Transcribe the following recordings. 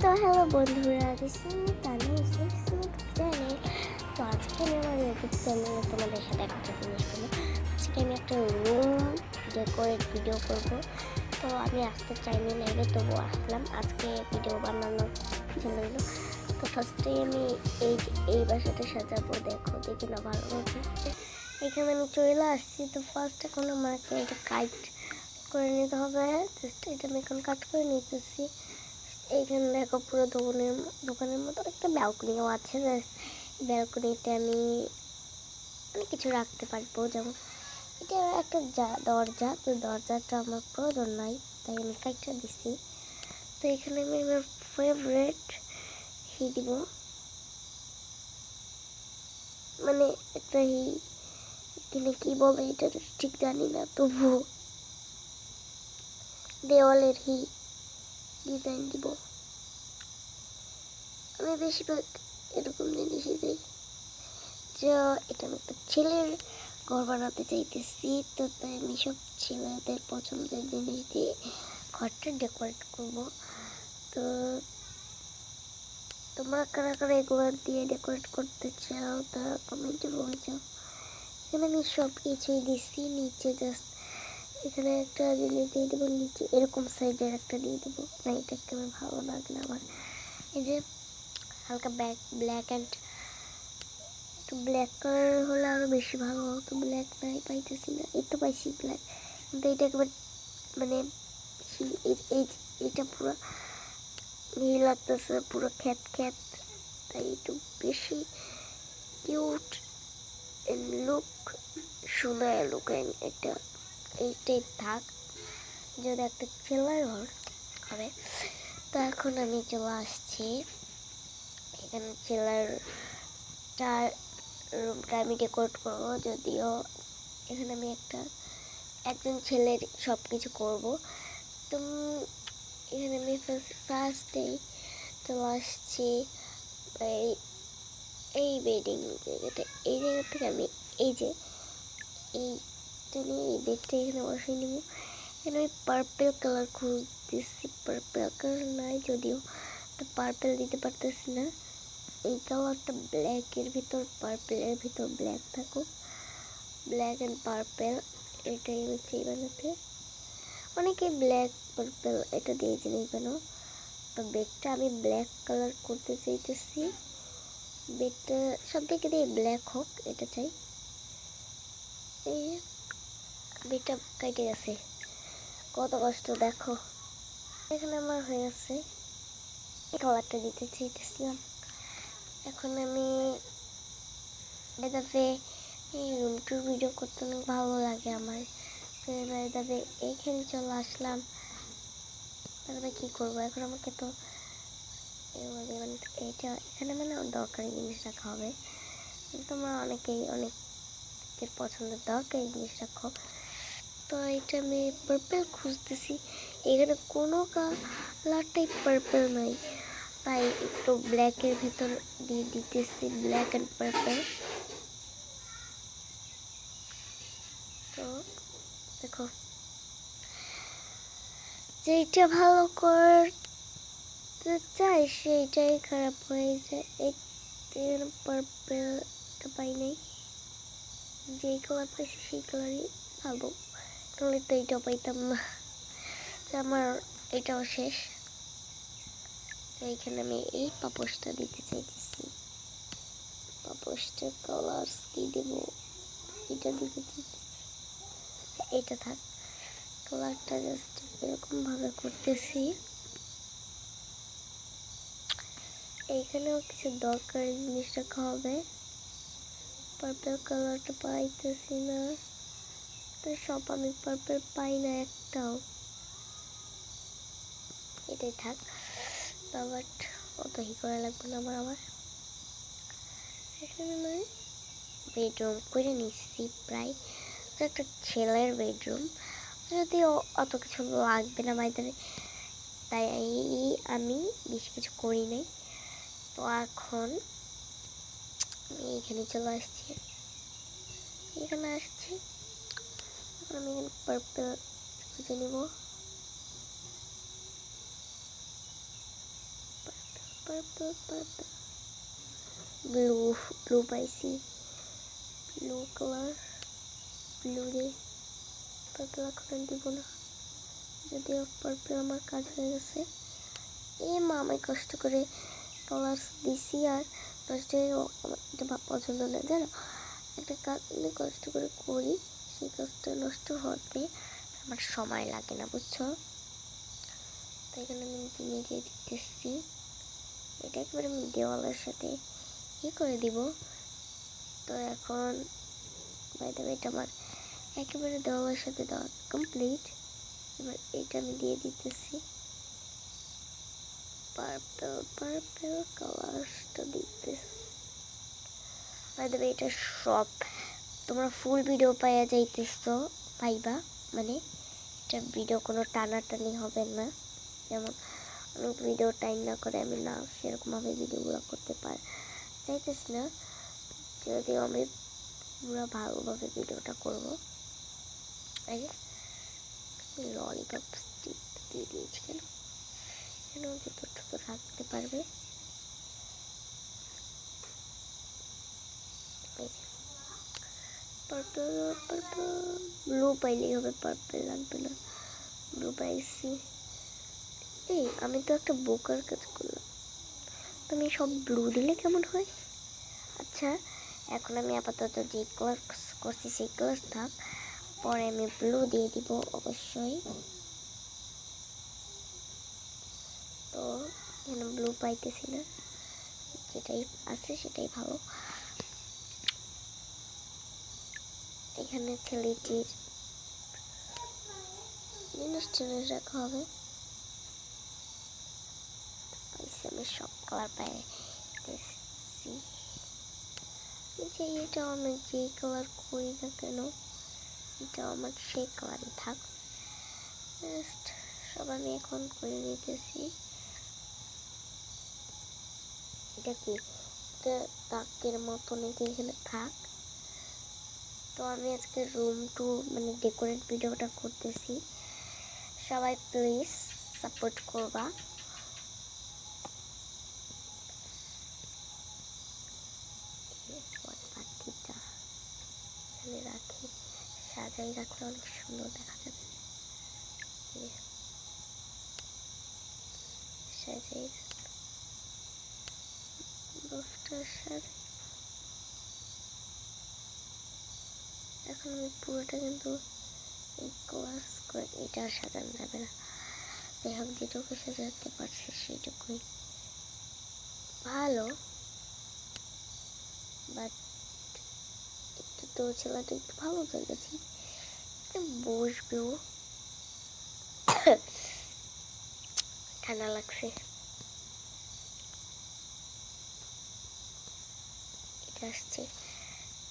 তো হ্যালো বন্ধুরা, this is Tanu channel. তো আজকে আমি আমার ইউটিউব চ্যানেলে তোমাদের সাথে একটা জিনিস বলবো। আজকে আমি একটা রুম ডেকোরেট ভিডিও করব। তো আমি আসতে চাইনি লাইভে, তবু আসলাম আজকে ভিডিও বানানোর জন্য। তো ফার্স্টেই আমি এই বাসাটা সাজাবো, দেখি না ভালো মতো। এখানে আমি চলে আসছি। তো ফার্স্ট এখন আমাকে এটা কাট করে নিতে হবে। জাস্ট এটা আমি এখন কাট করে নিতেছি। এইখানে দেখো পুরো দোকানের মতো একটা ব্যালকনিও আছে। ব্যালকনিতে আমি অনেক কিছু রাখতে পারবো, যেমন এটা একটা দরজা। তো দরজাটা আমার প্রয়োজন নাই, তাই আমি কাইটটা দিছি। তো এখানে আমি আমার ফেভারেট দিব, মানে একটা এখানে কি বলে এটা ঠিক জানি না, তবু দেওয়ালের ডিজাইন দিব। আমি বেশিরভাগ এরকম জিনিসই দিই। যে এটা আমি একটা ছেলের ঘর বানাতে চাইতেছি, তো তাই আমি সব ছেলেদের পছন্দের জিনিস দিয়ে ঘরটা ডেকোরেট করব। তো তোমরা কারা কারা এগুলো দিয়ে ডেকোরেট করতে চাও তা কমেন্টে বলে যাও। এখানে আমি সব কিছুই দিচ্ছি। নিচে জাস্ট এখানে একটা জিনিস দিয়ে দেবো, নিচে এরকম সাইজের একটা দিয়ে দেবো। না, এটা একেবারে ভালো লাগে না আমার। এই যে হালকা ব্ল্যাক অ্যান্ড একটু ব্ল্যাক কালার হলে আরও বেশি ভালো হতো। ব্ল্যাক নাই, পাইতেছি না। এই তো পাইছি ব্ল্যাক, কিন্তু এটা একবার মানে এটা পুরো নীল লাগতেছে, পুরো খ্যাত খ্যাত। তাই একটু বেশি কিউট লুক, সুন্দর লুক একটা এইটাই থাক, যদি একটা ছেলের ঘর হবে। তো এখন আমি চলে আসছি এখানে ছেলেরটা রুমটা আমি ডেকোরেট করবো। যদিও এখানে আমি একজন ছেলের সব কিছু করবো। তো এখানে আমি ফার্স্টেই চলে আসছি এই এই বেডিং জায়গাটা। এই জায়গা থেকে আমি এই যে এইটা নিয়ে এই বেডটা এখানে বসিয়ে নেব। এখানে আমি পার্পেল কালার খুঁজতেছি, পার্পেল কালার নাই যদিও, তো পার্পেল দিতে পারতেছি না। এই কালারটা ব্ল্যাকের ভিতর, পার্পেলের ভিতর ব্ল্যাক থাকুক, ব্ল্যাক অ্যান্ড পার্পেল, এটাই আমি চাই বানাতে। অনেকে ব্ল্যাক পার্পেল এটা দিয়ে জিনিস বানাও। তো বেডটা আমি ব্ল্যাক কালার করতে চাইতেছি। বেডটা সব দিকে দিয়ে ব্ল্যাক হোক, এটা চাই। এই বেডটা কেটে গেছে, কত কষ্ট দেখো। এখানে আমার হয়ে গেছে, এই কালারটা দিতে চাইতেছিলাম। এখন আমি এভাবে এই রুম টুর ভিডিও করতে অনেক ভালো লাগে আমার। তো এভাবে এইখানে চলে আসলাম। তারপরে কী করবো এখন, আমাকে তো মানে এইটা এখানে মানে দরকারি জিনিস রাখা হবে। তোমরা অনেকের পছন্দের দরকারি জিনিস রাখো। তো এটা আমি পার্পেল খুঁজতেছি, এখানে কোনো কালারটাই পার্পেল নাই, তাই একটু ব্ল্যাকের ভিতর দিয়ে দিতেছি, ব্ল্যাক অ্যান্ড পার্পেল। তো দেখো, যেইটা ভালো করতে চাই সেইটাই খারাপ হয়ে যায়। এখানে পার্পেলটা পাই নাই, যেই কালার পাইছি সেই কালারই ভালো, তাহলে তো এইটাও পাইতাম না। আমার এটাও শেষ। তো এইখানে আমি এই পাপোশটা দিতে চাইতেছি। পাপোশটার কালার কি দেবো, এটা দিতে চাইতেছি। এটা থাক, কালারটা জাস্ট এরকম ভাবে করতেছি। এইখানেও কিছু দরকারি জিনিস রাখা হবে। পার্পল কালারটা পাইতেছি না, তো সব আমি পার্পল পাই না একটাও। এটাই থাক, বাট অত করা লাগবে না আমার। এখানে আমি বেডরুম করে নিচ্ছি প্রায়, একটা ছেলের বেডরুম, যদিও অত কিছু লাগবে না বাইরে, তাই আমি বেশি কিছু করি নাই। তো এখন আমি এখানে চলে আসছি, এখানে আসছি। আমি এখানে পার্পল খুঁজে নিব, পার্পল পার্পল ব্লু ব্লু পাইছি ব্লু কালার ব্লু দিয়ে পার্পল এখন দিব না যদিও পার্পল আমার কাজ হয়ে গেছে মা আমি কষ্ট করে কালার দিছি আর নষ্ট হয়ে আমার এটা পছন্দ না জানো একটা কাজ কষ্ট করে করি সেই কাজটা নষ্ট হতে আমার সময় লাগে না বুঝছো তাই এখানে আমি মিডিয়ে দিতেছি এটা একেবারে আমি দেওয়ালের সাথে করে দিব তো এখন বাই দ্য ওয়ে এটা আমার একেবারে দেওয়ালের সাথে দেওয়া কমপ্লিট এবার এটা আমি দিয়ে দিতেছি পার্পল পার্পল কালারটা দিতেছি বাই দ্য ওয়ে এটা সব তোমরা ফুল ভিডিও পাইয়া যাইতেছো পাইবা মানে এটা ভিডিও কোনো টানাটানি হবে না যেমন অনেক ভিডিও টাইম না করে আমি না সেরকমভাবে ভিডিওগুলো করতে চাইতেছি না যদিও আমি পুরো ভালোভাবে ভিডিওটা করবো ললিপপ স্টিক দিয়ে দিয়েছি কেন যতটুকু রাখতে পারবে পার্পল পার্পল ব্লু পাইলেই হবে পার্পল লাগবে না ব্লু পাইছি আমি তো একটা বোকার কাজ করলাম তুমি সব ব্লু দিলে কেমন হয় আচ্ছা এখন আমি আপাতত যে কালার করছি সেই কালার থাক পরে আমি ব্লু দিয়ে দিব অবশ্যই তো এখানে ব্লু পাইতেছি না যেটাই আছে সেটাই ভালো এখানে ছেলেটির জিনিস রাখা হবে আমি সব কালার পাইতেছি এটা আমি যে কালার করি না কেন এটা আমার সেই কালারই থাক সব আমি এখন করে নিতেছি এটা কি তাকের মতন এখানে থাক তো আমি আজকে রুম টু মানে ডেকোরেট ভিডিওটা করতেছি সবাই প্লিজ সাপোর্ট করবা পাখিটা এখানে রাখি সাজাই রাখলে অনেক সুন্দর দেখা যাবে সাজাই এখন আমি পুরোটা কিন্তু এই ক্লাস করে এটা সাজানো যাবে না যাই হোক যেটুকু সাজাতে পারছে সেইটুকুই ভালো বাট একটু তো ছেলেটা একটু ভালো জায়গাছি বসবেও ঠান্ডা লাগছে এটা আসছে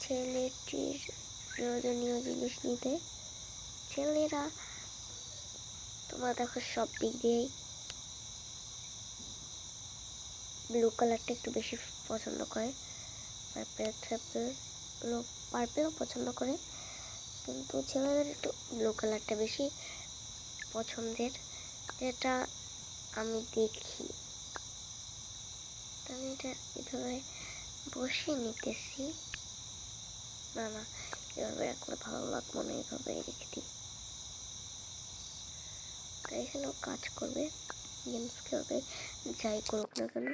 ছেলেটির প্রয়োজনীয় জিনিস নিতে ছেলেরা তোমরা দেখো সব দিক দিয়েই ব্লু কালারটা একটু বেশি পছন্দ করে পার্পেলও পছন্দ করে কিন্তু ছেলেদের একটু ব্লু কালারটা বেশি পছন্দের যেটা আমি দেখি আমি এটা এভাবে বসিয়ে নিতেছি না এভাবে রাখলে ভালো লাগবো না এভাবে রেখে দিই এখানেও কাজ করবে গেমস খেলবে যাই করুক না কেন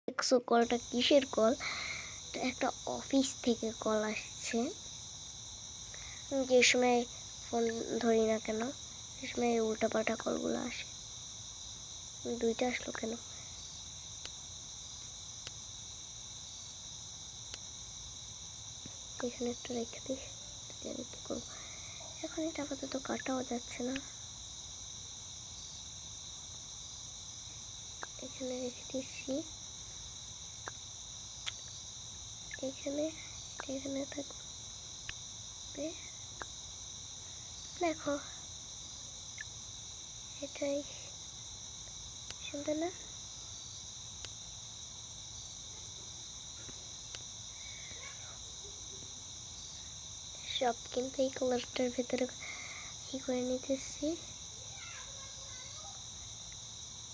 দেখছো কলটা কিসের কল একটা অফিস থেকে কল আসছে যে সময় ফোন ধরি না কেন সে সময় উল্টাপাল্টা কলগুলো আসে দুইটা আসলো কেন এখানে একটু রেখে দিস আমি কি করবো এখন এটা আপাতত কাটাও যাচ্ছে না এখানে রেখে দিচ্ছি এখানে থাকবে দেখো এটাই সুন্দর না সব কিন্তু এই কালারটার ভেতরে ই করে নিতেছি।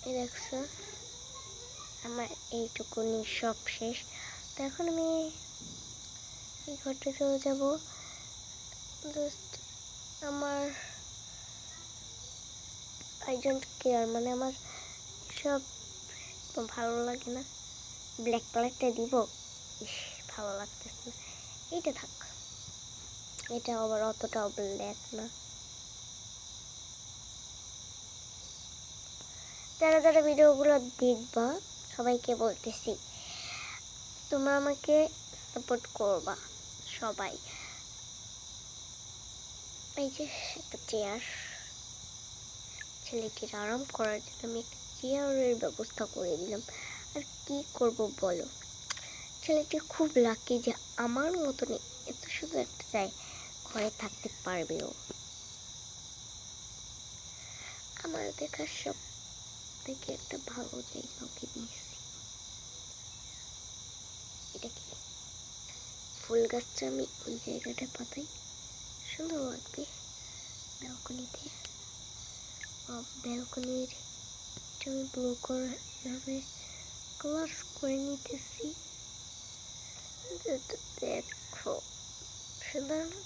এই দেখছো আমার এইটুকুনি সব শেষ। তো এখন আমি এই ঘরটা চলে যাবো। জাস্ট আমার আই ডোন্ট কেয়ার, মানে আমার সব ভালো লাগে না। ব্ল্যাক কালারটা দিব, ইস ভালো লাগতেছে না, এইটা থাক। এটা আবার অতটাও ব্ল্যাক না। যারা যারা ভিডিওগুলো দেখবা সবাইকে বলতেছি তোমরা আমাকে সাপোর্ট করবা সবাই। এই যে একটা চেয়ার, ছেলেটির আরাম করার জন্য আমি একটা চেয়ারের ব্যবস্থা করে দিলাম। আর কি করব বলো, ছেলেটি খুব লাকি যে আমার মতন এত সুন্দর একটা ঘরে থাকতে পারবে। ও আমার দেখার সব থেকে একটা ভালো জায়গা ওকে দিয়েছি। এটা কি ফুল গাছটা আমি ওই জায়গাটা পাতাই, সুন্দর লাগবে ব্যালকনিতে। ব্যালকনির আমি ব্লু করে কালার্স করে নিতেছি। দেখো সুন্দর না?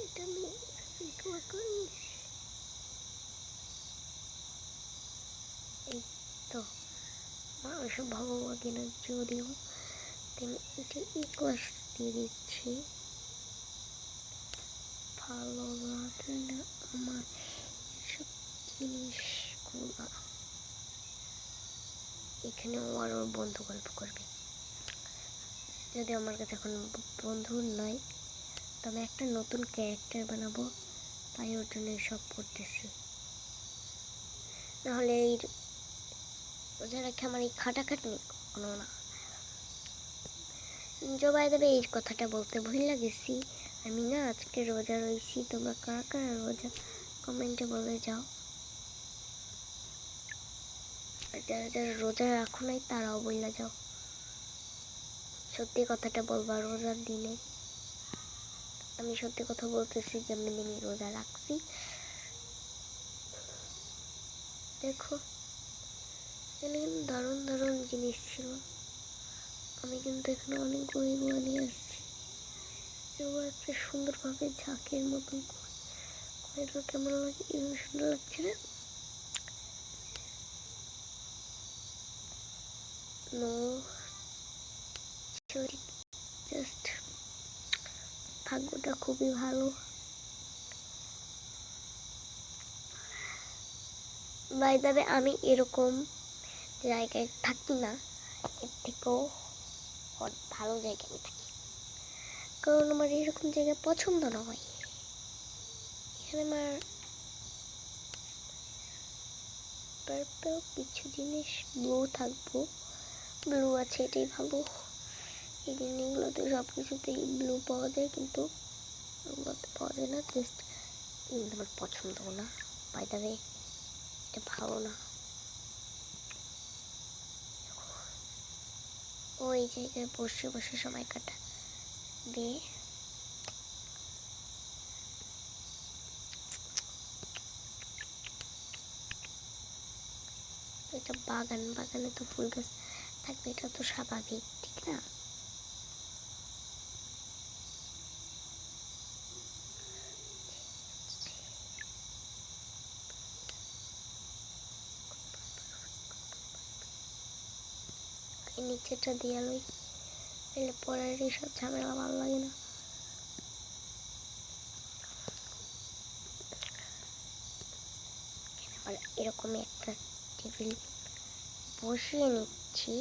এটা আমি কালার করে নিচ্ছি। এই তো আমার ওইসব ভালো লাগে না, যদিও আমি এটা এই ক্লাস দিয়ে দিচ্ছি। ভালো লাগে না আমার সব জিনিসগুলো। এখানে ও আর ওর বন্ধু গল্প করবে, যদি আমার কাছে এখন বন্ধু নাই তো আমি একটা নতুন ক্যারেক্টার বানাবো, তাই ওর জন্য সব করতেছি। নাহলে এই রোজা রেখে আমার এই খাটাখাটনি কখনো না। জবাই দেবে এই কথাটা বলতে ভুলে গেছি, আমি না আজকে রোজা রয়েছি। তোমরা কারা কারা রোজা কমেন্টে বলে যাও। আর যারা যারা রোজা রাখো নাই তারাও বলে যাও, সত্যি কথাটা বলবা রোজার দিনে। আমি সত্যি কথা বলতেছি যে আমি রোজা রাখছি। দেখো এখানে কিন্তু দারুণ দারুণ জিনিস ছিল, আমি কিন্তু এখানে অনেকগুলো নিয়ে আসছি। এবার একটা সুন্দরভাবে ঝাঁকের মতন করে কেমন লাগে, সুন্দর লাগছে না? নো জাস্ট ভাগ্যটা খুবই ভালো। বাই দ্য ওয়ে আমি এরকম জায়গায় থাকি না, এর থেকেও ভালো জায়গায় আমি থাকি, কারণ আমার এরকম জায়গা পছন্দ নয়। এখানে আমার পার্পল কিছু জিনিস ব্লু থাকবো, ব্লু আছে এটাই ভালো। এই জিনিসগুলোতে সব কিছুতেই ব্লু পাওয়া যায়, কিন্তু ওগুলোতে পাওয়া যায় না। জাস্ট এগুলো আমার পছন্দ না, বাই দ্য ওয়ে এটা ভালো না। ওই জায়গায় বসে বসে সময় কাটা দিয়ে এটা বাগানে তো ফুল গাছ থাকবে, এটা তো স্বাভাবিক, ঠিক না? এই নিচেটা দিয়ে লই, এলে পরের এইসব ঝামেলা ভালো লাগে না। আর এরকমই একটা টেবিল বসিয়ে নিচ্ছি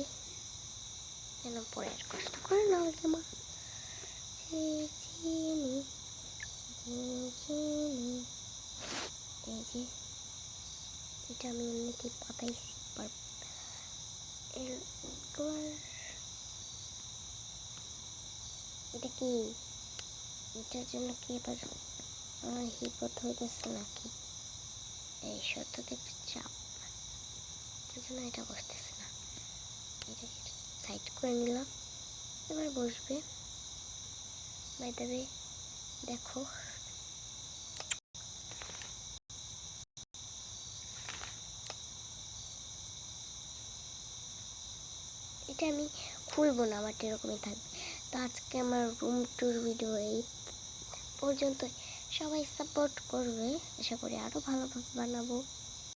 যেন পরে আর কষ্ট করে না লাগে মা। এই যে এটা আমি এমনিতেই পাতাইছি, এটা কি এটার জন্য কি এবার আমার হিপত হইতেছে নাকি? এই সত্য তো একটু চাপ, তার জন্য এটা বসতেছে না। এটাকে সাইড করে নিলাম, এবার বসবে। বাই দ্য ওয়ে দেখো এটা আমি খুলবো না, আমার এরকমই থাকবে। তো আজকে আমার রুম ট্যুর ভিডিও এই পর্যন্ত। সবাই সাপোর্ট করবে, আশা করি আরও ভালোভাবে বানাবো।